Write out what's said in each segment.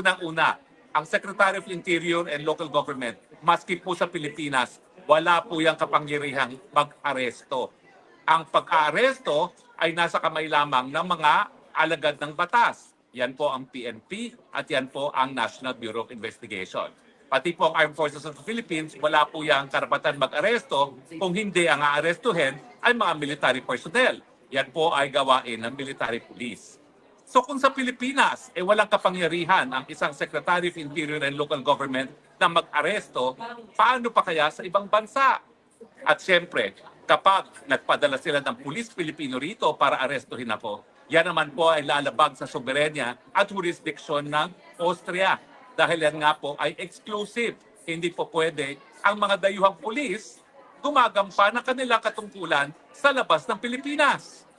Unang-una, ang Secretary of Interior and Local Government, maski po sa Pilipinas, wala po yung kapangyarihang mag-aresto. Ang pag-aaresto ay nasa kamay lamang ng mga alagad ng batas. Yan po ang PNP at yan po ang National Bureau of Investigation. Pati po ang Armed Forces of the Philippines, wala po yung karapatan mag-aresto kung hindi ang aarestuhin ay mga military personnel. Yan po ay gawain ng military police. So kung sa Pilipinas, walang kapangyarihan ang isang Secretary of Interior and Local Government na mag-aresto, paano pa kaya sa ibang bansa? At siyempre, kapag nagpadala sila ng pulis Pilipino rito para arestuhin ako, yan naman po ay lalabag sa soberenya at jurisdiction ng Austria. Dahil yan nga po ay exclusive. Hindi po pwede ang mga dayuhang pulis gumagampa ng kanilang katungkulan sa labas ng Pilipinas.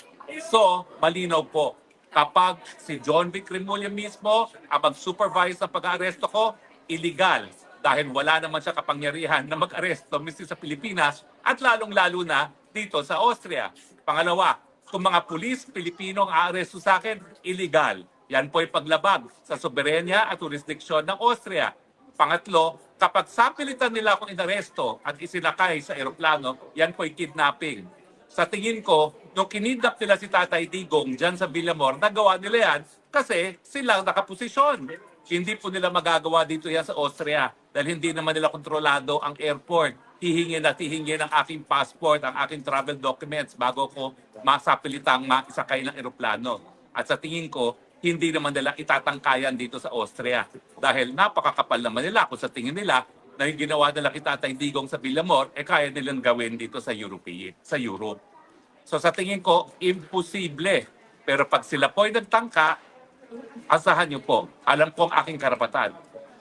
So, malinaw po, kapag si John Vic Remulla mismo ang mag-supervise ng pag-aaresto ko, illegal dahil wala naman siya kapangyarihan na mag-aresto mismo sa Pilipinas at lalong-lalo na dito sa Austria. Pangalawa, kung mga pulis Pilipino ang aaresto sa akin, illegal. Yan po ay paglabag sa soberenya at jurisdiksyon ng Austria. Pangatlo, kapag sapilitan nila akong inaresto at isinakay sa eroplano, yan po ay kidnapping. Sa tingin ko, nung kinidnap nila si Tatay Digong dyan sa Villamor, nagawa nila yan kasi silang nakaposisyon. Hindi po nila magagawa dito yan sa Austria dahil hindi naman nila kontrolado ang airport. Hihingin at hihingin ang aking passport, ang aking travel documents bago ko masapilitang maisakay ng eroplano. At sa tingin ko, hindi naman nila itatangkayan dito sa Austria dahil napakakapal naman nila kung sa tingin nila na yung ginawa nila kay Tatay Digong sa Villamor, kaya nilang gawin dito sa Europe. So sa tingin ko, imposible. Pero pag sila po ay nagtangka, asahan niyo po, alam ko ang aking karapatan.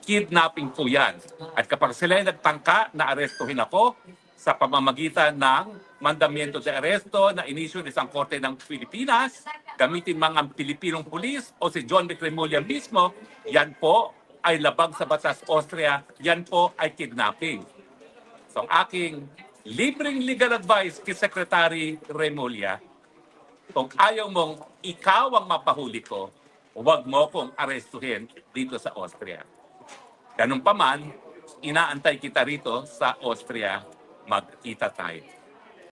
Kidnapping po yan. At kapag sila ay nagtangka na arestuhin ako sa pamamagitan ng mandamiento de aresto na inisyu ng isang korte ng Pilipinas, gamitin mga Pilipinong pulis o si John Vic Remulla mismo, yan po ay labag sa batas Austria, yan po ay kidnapping. So ang aking libreng legal advice kay Secretary Remulla, kung ayaw mong ikaw ang mapahuli ko, huwag mo kong arestuhin dito sa Austria. Ganun pa man, inaantay kita rito sa Austria, magkita tayo.